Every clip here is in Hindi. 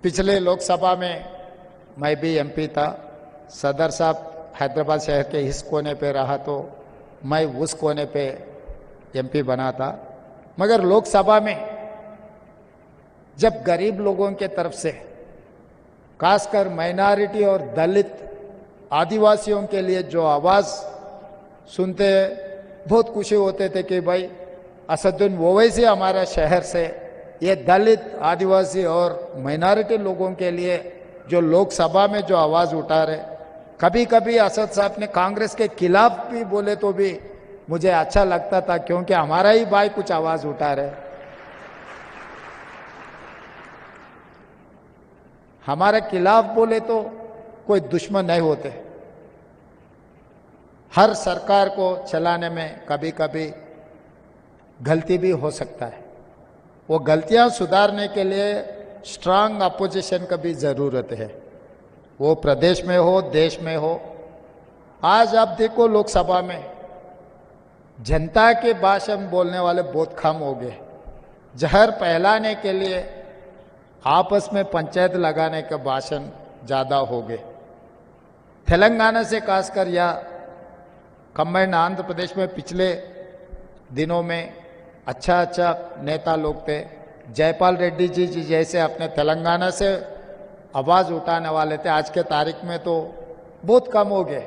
पिछले लोकसभा में मैं भी एमपी था। सदर साहब हैदराबाद शहर के इस कोने पे रहा तो मैं उस कोने पे एमपी बना था। मगर लोकसभा में जब गरीब लोगों के तरफ से, खासकर माइनॉरिटी और दलित आदिवासियों के लिए जो आवाज़ सुनते बहुत खुशी होते थे कि भाई असदुद्दीन ओवैसी हमारा शहर से ये दलित आदिवासी और माइनॉरिटी लोगों के लिए जो लोकसभा में जो आवाज़ उठा रहे। कभी कभी असद साहब ने कांग्रेस के खिलाफ भी बोले तो भी मुझे अच्छा लगता था, क्योंकि हमारा ही भाई कुछ आवाज़ उठा रहे। हमारे खिलाफ बोले तो कोई दुश्मन नहीं होते। हर सरकार को चलाने में कभी कभी गलती भी हो सकता है। वो गलतियां सुधारने के लिए स्ट्रांग अपोजिशन का भी ज़रूरत है, वो प्रदेश में हो देश में हो। आज आप देखो लोकसभा में जनता के भाषण बोलने वाले बहुत कम हो गए। जहर फैलाने के लिए आपस में पंचायत लगाने के भाषण ज़्यादा हो गए। तेलंगाना से खासकर या कंबाइंड आंध्र प्रदेश में पिछले दिनों में अच्छा नेता लोग थे। जयपाल रेड्डी जी जैसे अपने तेलंगाना से आवाज़ उठाने वाले थे। आज के तारीख में तो बहुत कम हो गए।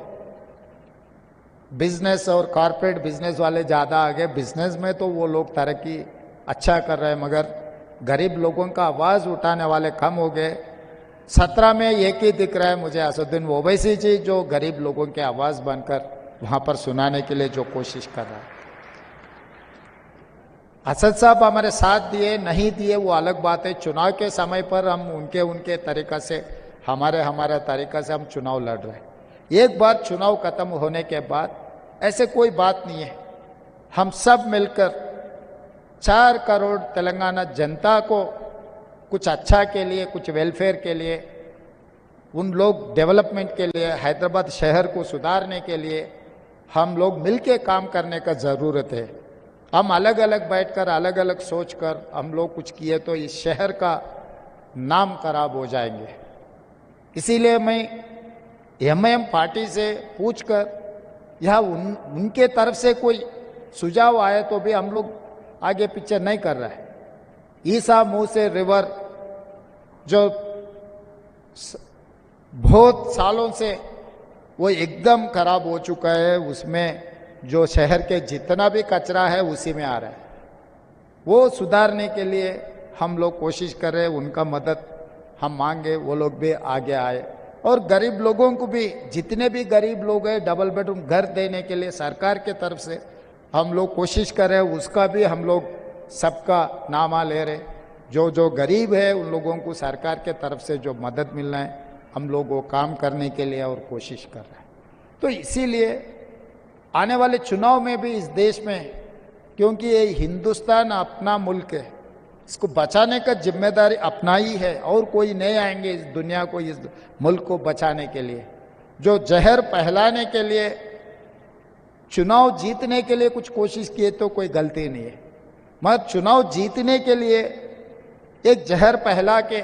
बिजनेस और कॉरपोरेट बिजनेस वाले ज़्यादा आ गए। बिजनेस में तो वो लोग तरक्की अच्छा कर रहे हैं, मगर गरीब लोगों का आवाज़ उठाने वाले कम हो गए। 17 में एक ही दिख रहा है मुझे, असदुद्दीन ओवैसी जी, जो गरीब लोगों की आवाज़ बनकर वहाँ पर सुनाने के लिए जो कोशिश कर रहा है। असद साहब हमारे साथ दिए नहीं दिए वो अलग बात है। चुनाव के समय पर हम उनके तरीका से हमारे तरीका से हम चुनाव लड़ रहे हैं। एक बार चुनाव खत्म होने के बाद ऐसे कोई बात नहीं है। हम सब मिलकर 4 करोड़ तेलंगाना जनता को कुछ अच्छा के लिए, कुछ वेलफेयर के लिए, उन लोग डेवलपमेंट के लिए, हैदराबाद शहर को सुधारने के लिए हम लोग मिलके काम करने का ज़रूरत है। हम अलग अलग बैठकर अलग अलग सोचकर हम लोग कुछ किए तो इस शहर का नाम खराब हो जाएंगे। इसीलिए मैं एमआईएम पार्टी से पूछकर यह उनके तरफ से कोई सुझाव आए तो भी हम लोग आगे पीछे नहीं कर रहे हैं। ईसा मुंह से रिवर जो बहुत सालों से वो एकदम खराब हो चुका है, उसमें जो शहर के जितना भी कचरा है उसी में आ रहा है। वो सुधारने के लिए हम लोग कोशिश कर रहे हैं। उनका मदद हम मांगे, वो लोग भी आगे आए। और गरीब लोगों को भी, जितने भी गरीब लोग हैं, डबल बेडरूम घर देने के लिए सरकार के तरफ से हम लोग कोशिश कर रहे हैं। उसका भी हम लोग सबका नामा ले रहे। जो गरीब है उन लोगों को सरकार के तरफ से जो मदद मिलना है हम लोग वो काम करने के लिए और कोशिश कर रहे हैं। तो इसीलिए आने वाले चुनाव में भी इस देश में, क्योंकि ये हिंदुस्तान अपना मुल्क है, इसको बचाने का जिम्मेदारी अपना ही है और कोई नहीं आएंगे इस दुनिया को, इस मुल्क को बचाने के लिए। जो जहर फैलाने के लिए, चुनाव जीतने के लिए कुछ कोशिश किए तो कोई गलती नहीं है, मगर चुनाव जीतने के लिए एक जहर फैला के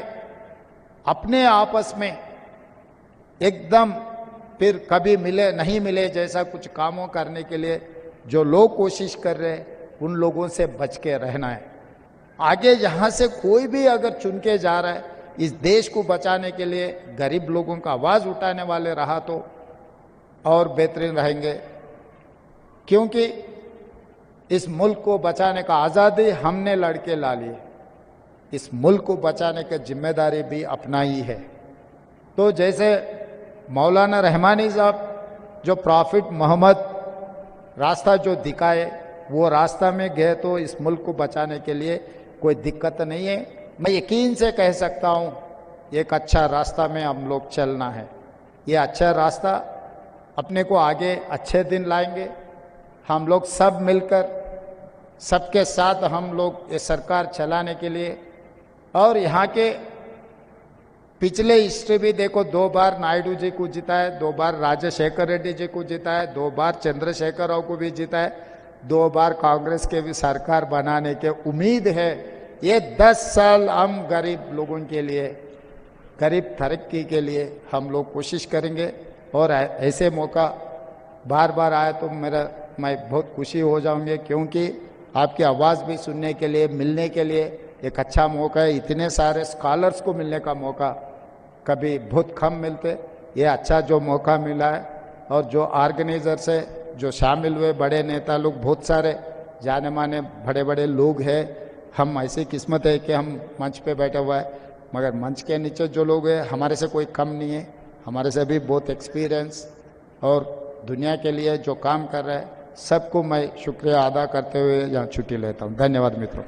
अपने आपस में एकदम फिर कभी मिले नहीं मिले जैसा कुछ कामों करने के लिए जो लोग कोशिश कर रहे हैं, उन लोगों से बच के रहना है। आगे यहाँ से कोई भी अगर चुन के जा रहा है इस देश को बचाने के लिए, गरीब लोगों का आवाज़ उठाने वाले रहा तो और बेहतरीन रहेंगे। क्योंकि इस मुल्क को बचाने का आज़ादी हमने लड़के ला ली, इस मुल्क को बचाने की जिम्मेदारी भी अपना ही है। तो जैसे मौलाना रहमानी साहब जो प्रॉफिट मोहम्मद रास्ता जो दिखाए, वो रास्ता में गए तो इस मुल्क को बचाने के लिए कोई दिक्कत नहीं है। मैं यकीन से कह सकता हूँ एक अच्छा रास्ता में हम लोग चलना है। ये अच्छा रास्ता अपने को आगे अच्छे दिन लाएंगे। हम लोग सब मिलकर सबके साथ हम लोग ये सरकार चलाने के लिए, और यहाँ के पिछले हिस्ट्री भी देखो, 2 बार नायडू जी को जीता है, 2 बार राजशेखर रेड्डी जी को जीता है, 2 बार चंद्रशेखर राव को भी जीता है, 2 बार कांग्रेस के भी सरकार बनाने के उम्मीद है। ये 10 साल हम गरीब लोगों के लिए गरीब तरक्की के लिए हम लोग कोशिश करेंगे। और ऐसे मौका बार बार आए तो मैं बहुत खुशी हो जाऊंगी, क्योंकि आपकी आवाज़ भी सुनने के लिए, मिलने के लिए एक अच्छा मौका है। इतने सारे स्कॉलर्स को मिलने का मौका कभी बहुत कम मिलते, ये अच्छा जो मौका मिला है। और जो ऑर्गेनाइजर से जो शामिल हुए बड़े नेता लोग, बहुत सारे जाने माने बड़े बड़े लोग हैं। हम ऐसी किस्मत है कि हम मंच पे बैठे हुआ है, मगर मंच के नीचे जो लोग हैं हमारे से कोई कम नहीं है, हमारे से भी बहुत एक्सपीरियंस और दुनिया के लिए जो काम कर रहे हैं, सबको मैं शुक्रिया अदा करते हुए यहाँ छुट्टी लेता हूँ। धन्यवाद मित्रों।